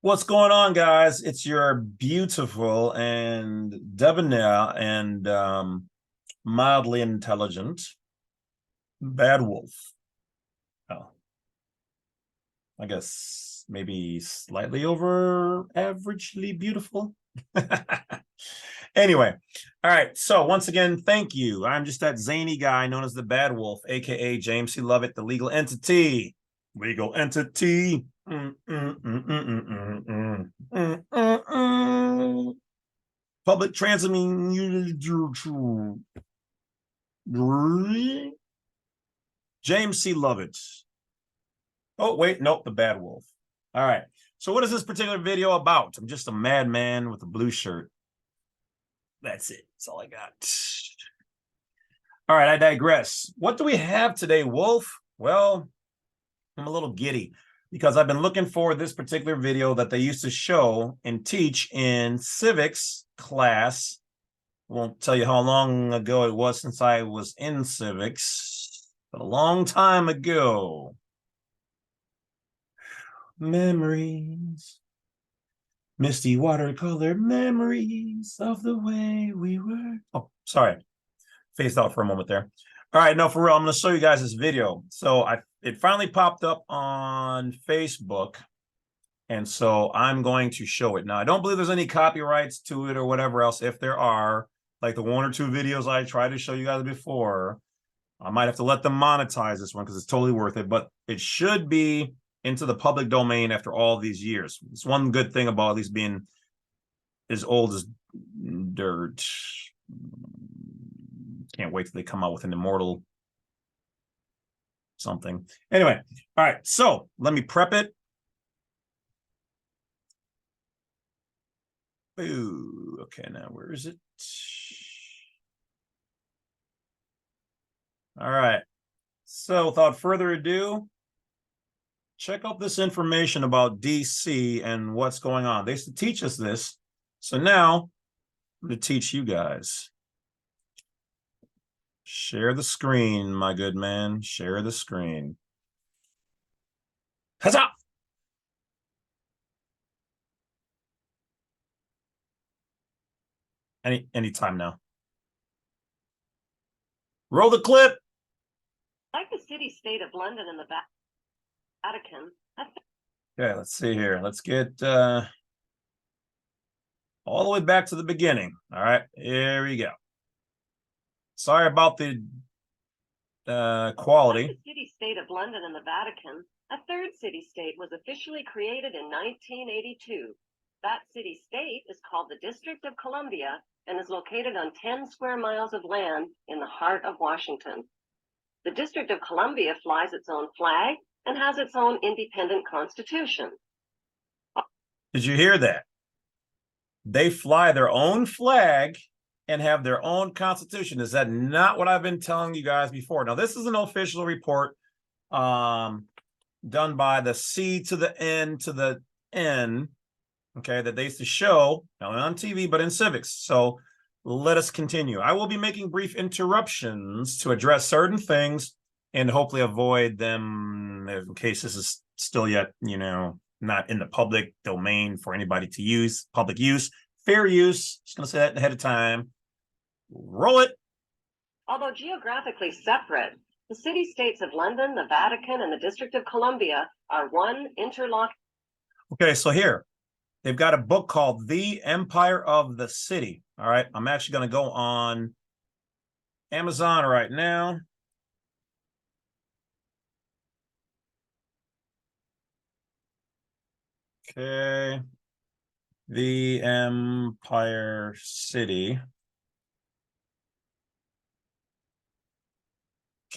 What's going on, guys? It's your beautiful and debonair and mildly intelligent Badwolf. Oh, I guess maybe slightly over averagely beautiful. Anyway, all right. So once again, thank you. I'm just that zany guy known as the Badwolf, aka James C. Lovett, the legal entity. Legal entity. Public transit. James C. Lovett. Oh, wait, nope, the Badwolf. All right. So what is this particular video about? I'm just a madman with a blue shirt. That's it. That's all I got. All right, I digress. What do we have today, Wolf? Well, I'm a little giddy because I've been looking for this particular video that they used to show and teach in civics class. I won't tell you how long ago it was since I was in civics, but a long time ago. Memories. Misty watercolor memories of the way we were. Oh, sorry. Phased out for a moment there. All right, no, for real, I'm going to show you guys this video. So it finally popped up on Facebook, and so I'm going to show it. Now, I don't believe there's any copyrights to it or whatever else. If there are, like the one or two videos I tried to show you guys before, I might have to let them monetize this one because it's totally worth it, but it should be into the public domain after all these years. It's one good thing about at least being as old as dirt. Can't wait till they come out with an immortal something. Anyway, all right, so let me prep it. Ooh, okay, now where is it? All right, so without further ado, check out this information about DC and what's going on. They used to teach us this, so now I'm going to teach you guys. Share the screen, my good man. Share the screen. Huzzah! Any time now. Roll the clip. Like the city-state of London and the Vatican. Okay, let's see here. Let's get all the way back to the beginning. All right, here we go. Sorry about the quality. Like the city-state of London and the Vatican, a third city-state was officially created in 1982. That city-state is called the District of Columbia and is located on 10 square miles of land in the heart of Washington. The District of Columbia flies its own flag and has its own independent constitution. Did you hear that? They fly their own flag and have their own constitution. Is that not what I've been telling you guys before? Now, this is an official report done by the C to the N to the N, okay, that they used to show, not only on TV, but in civics. So let us continue. I will be making brief interruptions to address certain things and hopefully avoid them in case this is still yet, not in the public domain for anybody to use, public use, fair use. Just going to say that ahead of time. Roll it. Although geographically separate, the city-states of London, the Vatican, and the District of Columbia are one interlocked. Okay, so here, they've got a book called The Empire of the City. All right, I'm actually going to go on Amazon right now. Okay, The Empire City.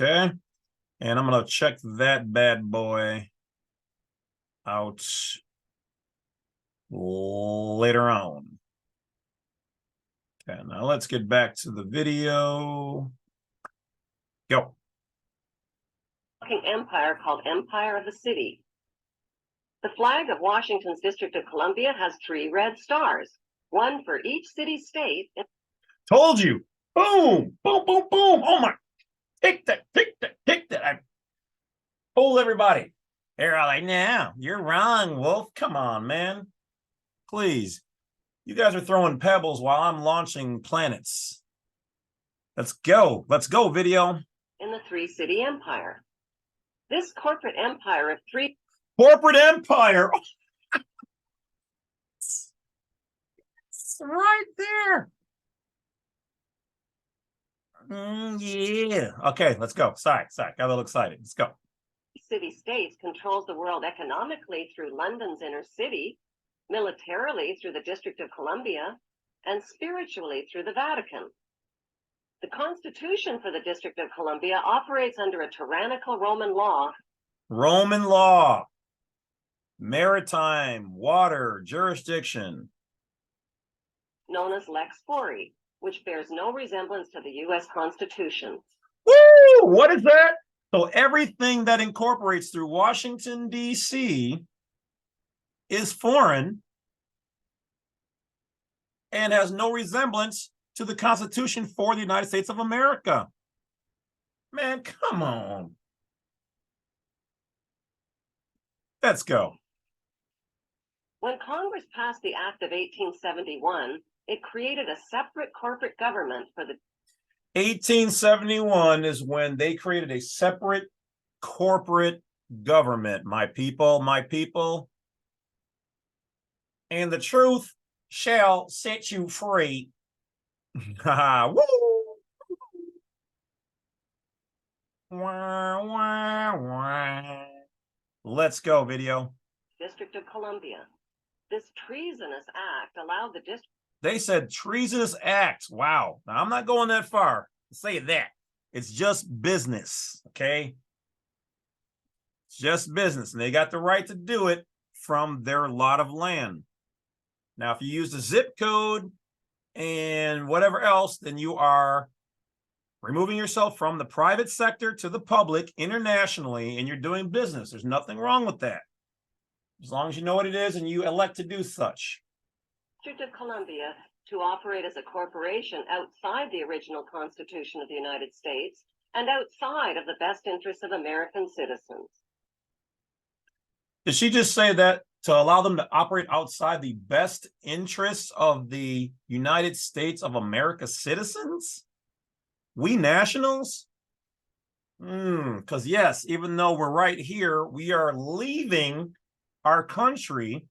Okay, and I'm going to check that bad boy out later on. Okay, now let's get back to the video. Go. Empire called Empire of the City. The flag of Washington's District of Columbia has 3 red stars, one for each city-state. Told you. Boom, boom, boom, boom. Oh my. Take that, take that, take that. I fooled everybody. They're all like, no, you're wrong, Wolf. Come on, man. Please. You guys are throwing pebbles while I'm launching planets. Let's go. Let's go, video. In the three-city empire. This corporate empire of three... Corporate empire. It's right there. Yeah. Okay, let's go. Sorry. Got a little excited. Let's go. City-states controls the world economically through London's inner city, militarily through the District of Columbia, and spiritually through the Vatican. The Constitution for the District of Columbia operates under a tyrannical Roman law. Roman law. Maritime, water, jurisdiction. Known as Lex Fori, which bears no resemblance to the U.S. Constitution. Woo! What is that? So everything that incorporates through Washington, D.C. is foreign and has no resemblance to the Constitution for the United States of America. Man, come on. Let's go. When Congress passed the Act of 1871, it created a separate corporate government for the 1871 is when they created a separate corporate government, my people, my people. And the truth shall set you free. Woo! Wah, wah, wah. Let's go, video. District of Columbia. This treasonous act allowed the district... They said treasonous act. Wow. Now, I'm not going that far to say that. It's just business, okay? It's just business, and they got the right to do it from their lot of land. Now, if you use the zip code and whatever else, then you are removing yourself from the private sector to the public internationally, and you're doing business. There's nothing wrong with that, as long as you know what it is and you elect to do such. District of Columbia to operate as a corporation outside the original Constitution of the United States and outside of the best interests of American citizens. Did she just say that to allow them to operate outside the best interests of the United States of America citizens? We nationals? Because yes, even though we're right here, we are leaving our country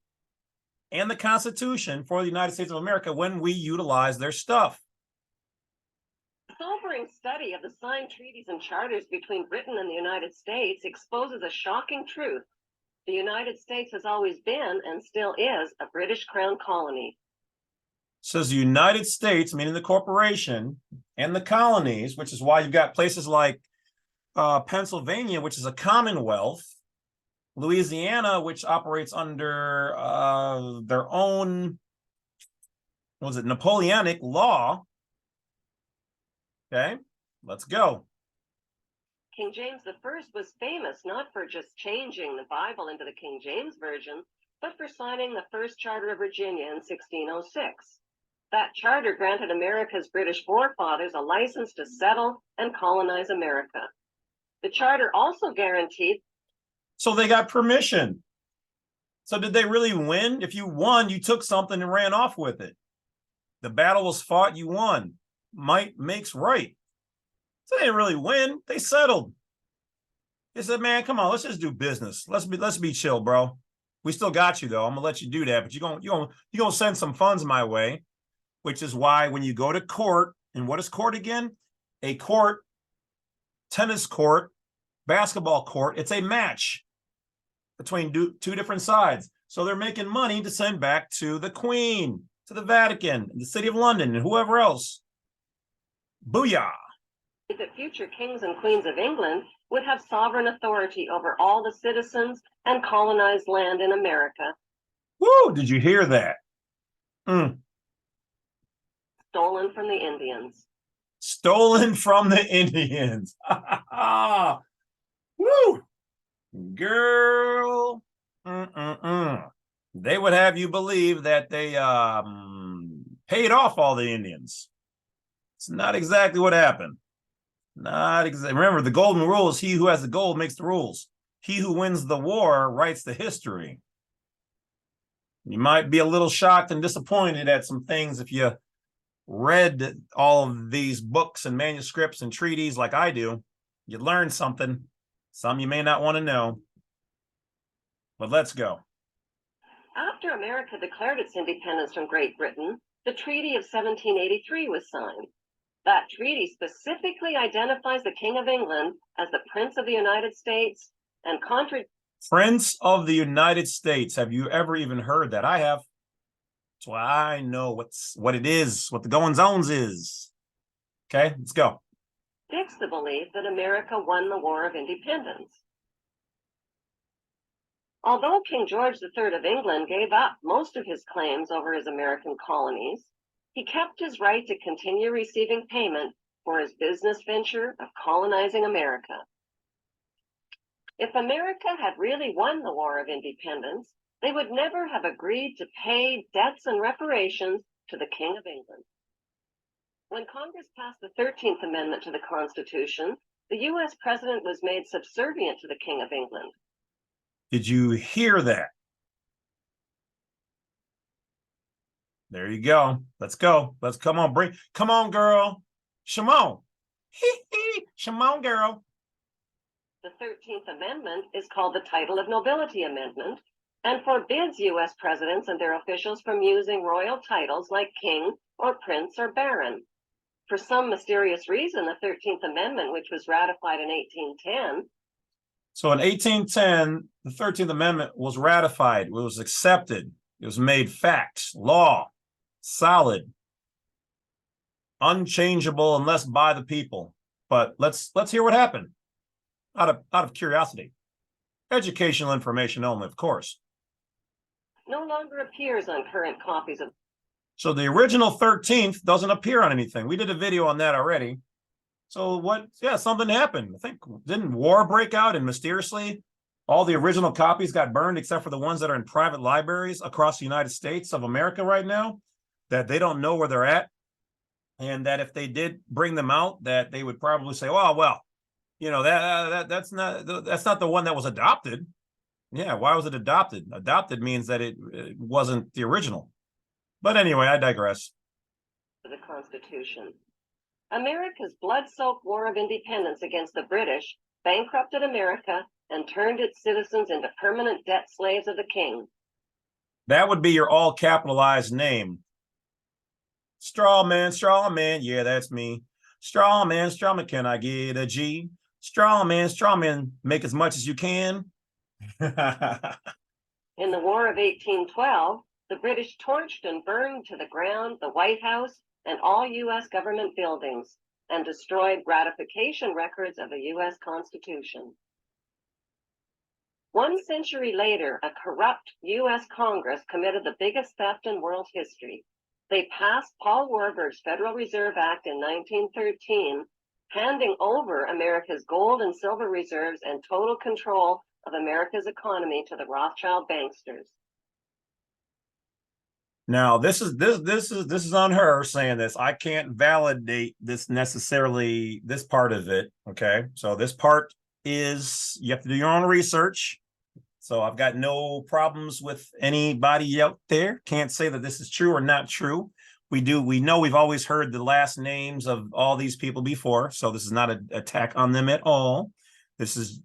and the Constitution for the United States of America when we utilize their stuff. A sobering study of the signed treaties and charters between Britain and the United States exposes a shocking truth. The United States has always been and still is a British Crown colony. Says the United States, meaning the corporation, and the colonies, which is why you've got places like Pennsylvania, which is a commonwealth, Louisiana, which operates under their own, what was it, Napoleonic law. Okay, let's go. King James I was famous not for just changing the Bible into the King James Version, but for signing the first Charter of Virginia in 1606. That charter granted America's British forefathers a license to settle and colonize America. The charter also guaranteed... So they got permission. So did they really win? If you won, you took something and ran off with it. The battle was fought, you won. Might makes right. So they didn't really win. They settled. They said, man, come on, let's just do business. Let's be chill, bro. We still got you, though. I'm gonna let you do that, but you're gonna send some funds my way, which is why when you go to court, and what is court again? A court, tennis court, basketball court, it's a match between two different sides. So they're making money to send back to the Queen, to the Vatican, the City of London, and whoever else. Booyah. That future kings and queens of England would have sovereign authority over all the citizens and colonized land in America. Woo, did you hear that? Stolen from the Indians. Stolen from the Indians. Woo! Girl. They would have you believe that they paid off all the Indians. It's not exactly what happened. Not exactly. Remember, the golden rule is he who has the gold makes the rules. He who wins the war writes the history. You might be a little shocked and disappointed at some things if you read all of these books and manuscripts and treaties like I do. You learn something. Some you may not want to know. But let's go. After America declared its independence from Great Britain, the Treaty of 1783 was signed. That treaty specifically identifies the King of England as the Prince of the United States and Prince of the United States. Have you ever even heard that? I have. That's why I know what it is, what the goings-ons is. Okay, let's go. contradicts the belief that America won the War of Independence. Although King George III of England gave up most of his claims over his American colonies, he kept his right to continue receiving payment for his business venture of colonizing America. If America had really won the War of Independence, they would never have agreed to pay debts and reparations to the King of England. When Congress passed the 13th Amendment to the Constitution, the U.S. president was made subservient to the King of England. Did you hear that? There you go. Let's go. Let's come on, come on, girl. Shimon. Shimon, girl. The 13th Amendment is called the Title of Nobility Amendment and forbids U.S. presidents and their officials from using royal titles like king or prince or baron. For some mysterious reason, the 13th Amendment, which was ratified in 1810. So in 1810, the 13th Amendment was ratified. It was accepted. It was made fact, law, solid, unchangeable unless by the people. But let's hear what happened. Out of curiosity. Educational information only, of course. No longer appears on current copies of. So the original 13th doesn't appear on anything. We did a video on that already. So what? Yeah, something happened. I think, didn't war break out and mysteriously all the original copies got burned except for the ones that are in private libraries across the United States of America right now, that they don't know where they're at. And that if they did bring them out, that they would probably say, oh, well, you know, that's not the one that was adopted. Yeah, why was it adopted? Adopted means that it wasn't the original. But anyway, I digress. The Constitution. America's blood-soaked War of Independence against the British bankrupted America and turned its citizens into permanent debt slaves of the king. That would be your all capitalized name. Straw man, yeah, that's me. Straw man, can I get a G? Straw man, make as much as you can. In the War of 1812, the British torched and burned to the ground the White House and all U.S. government buildings, and destroyed ratification records of the U.S. Constitution. 1 century later, a corrupt U.S. Congress committed the biggest theft in world history. They passed Paul Warburg's Federal Reserve Act in 1913, handing over America's gold and silver reserves and total control of America's economy to the Rothschild banksters. Now, this is on her saying this. I can't validate this necessarily, this part of it. Okay, so this part is, you have to do your own research. So I've got no problems with anybody out there. Can't say that this is true or not true. We know we've always heard the last names of all these people before. So this is not an attack on them at all. This is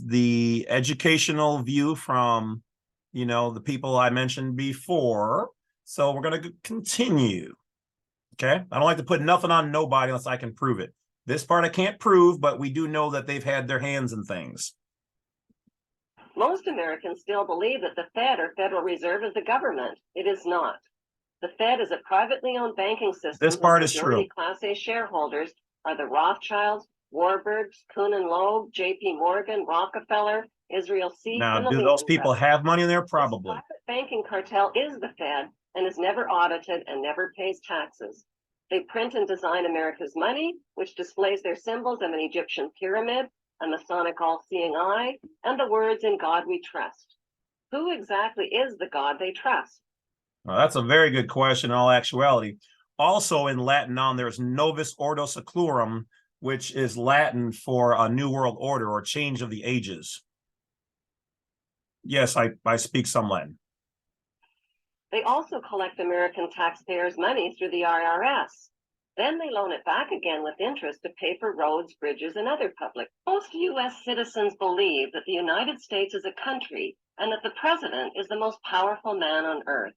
the educational view from, the people I mentioned before. So we're going to continue. Okay. I don't like to put nothing on nobody unless I can prove it. This part I can't prove, but we do know that they've had their hands in things. Most Americans still believe that the Fed or Federal Reserve is the government. It is not. The Fed is a privately owned banking system. This part is true. Class A shareholders are the Rothschilds, Warburgs, Kuhn and Loeb, J.P. Morgan, Rockefeller, Israel C. Now, and the do those people have money in there? Probably. This private banking cartel is the Fed and is never audited and never pays taxes. They print and design America's money, which displays their symbols of an Egyptian pyramid, a Masonic all-seeing eye, and the words "In God We Trust." Who exactly is the God they trust? Well, that's a very good question in all actuality. Also in Latin there's Novus Ordo Seclorum, which is Latin for a new world order or change of the ages. Yes, I speak some Latin. They also collect American taxpayers' money through the IRS. Then they loan it back again with interest to pay for roads, bridges, and other public. Most U.S. citizens believe that the United States is a country and that the president is the most powerful man on earth.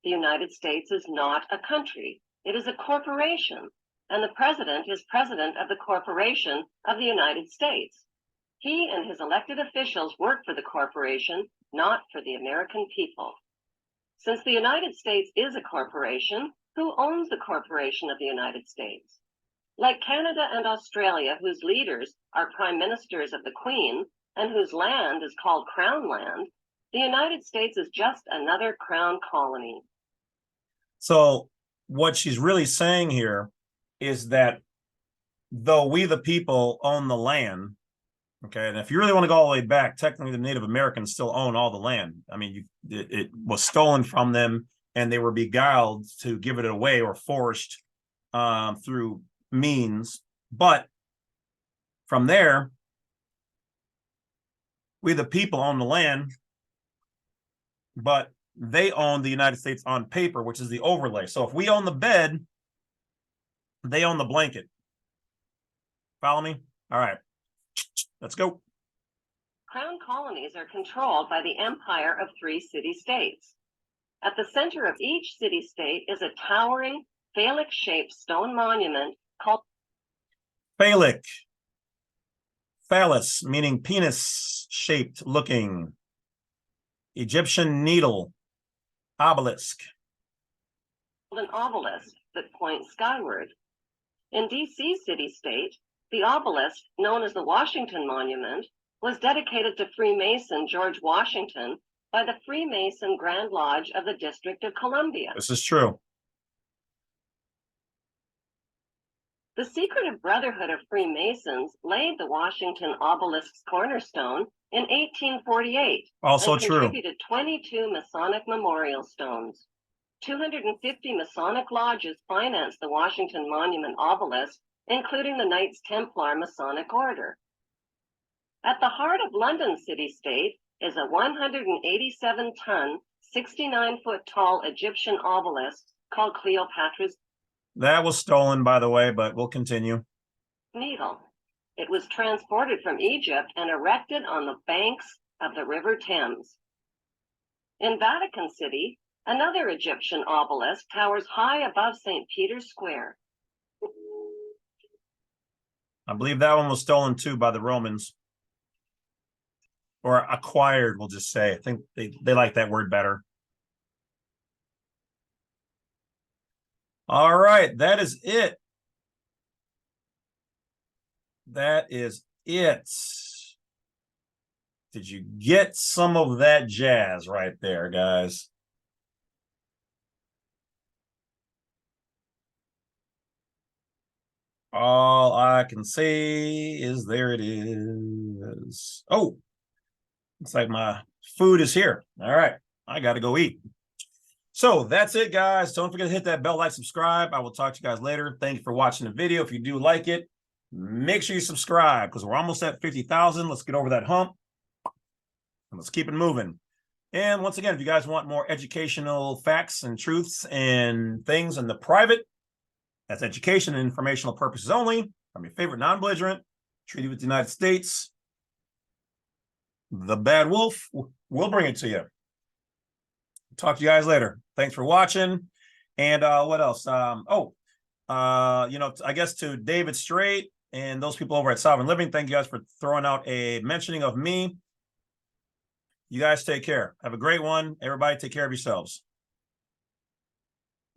The United States is not a country. It is a corporation, and the president is president of the corporation of the United States. He and his elected officials work for the corporation, not for the American people. Since the United States is a corporation, who owns the corporation of the United States? Like Canada and Australia, whose leaders are prime ministers of the Queen and whose land is called Crown land, the United States is just another crown colony. So what she's really saying here is that though we the people own the land, okay, and if you really want to go all the way back, technically the Native Americans still own all the land. I mean, it was stolen from them and they were beguiled to give it away or forced through means. But from there, we the people own the land, but they own the United States on paper, which is the overlay. So if we own the bed, they own the blanket. Follow me? All right, let's go. Crown colonies are controlled by the empire of 3 city-states. At the center of each city-state is a towering, phallic-shaped stone monument called Phallic. Phallus, meaning penis-shaped looking. Egyptian needle. Obelisk. an obelisk that points skyward. In D.C. city-state, the obelisk, known as the Washington Monument, was dedicated to Freemason George Washington by the Freemason Grand Lodge of the District of Columbia. This is true. The secretive Brotherhood of Freemasons laid the Washington obelisk's cornerstone in 1848. Also and true. Contributed 22 Masonic memorial stones. 250 Masonic lodges financed the Washington Monument obelisk, including the Knights Templar Masonic Order. At the heart of London city-state is a 187-ton, 69-foot-tall Egyptian obelisk called Cleopatra's That was stolen, by the way, but we'll continue. Needle. It was transported from Egypt and erected on the banks of the River Thames. In Vatican City, another Egyptian obelisk towers high above St. Peter's Square. I believe that one was stolen too by the Romans. Or acquired, we'll just say. I think they like that word better. All right, that is it. That is it. Did you get some of that jazz right there, guys? All I can say is there it is. Oh, looks like my food is here. All right, I got to go eat. So that's it, guys. Don't forget to hit that bell, like, subscribe. I will talk to you guys later. Thank you for watching the video. If you do like it, make sure you subscribe because we're almost at 50,000. Let's get over that hump. And let's keep it moving. And once again, if you guys want more educational facts and truths and things in the private, that's education and informational purposes only. I'm your favorite non-belligerent, treaty with the United States. The Badwolf will bring it to you. Talk to you guys later. Thanks for watching. And what else? I guess to David Strait and those people over at Sovereign Living, thank you guys for throwing out a mentioning of me. You guys take care. Have a great one. Everybody take care of yourselves.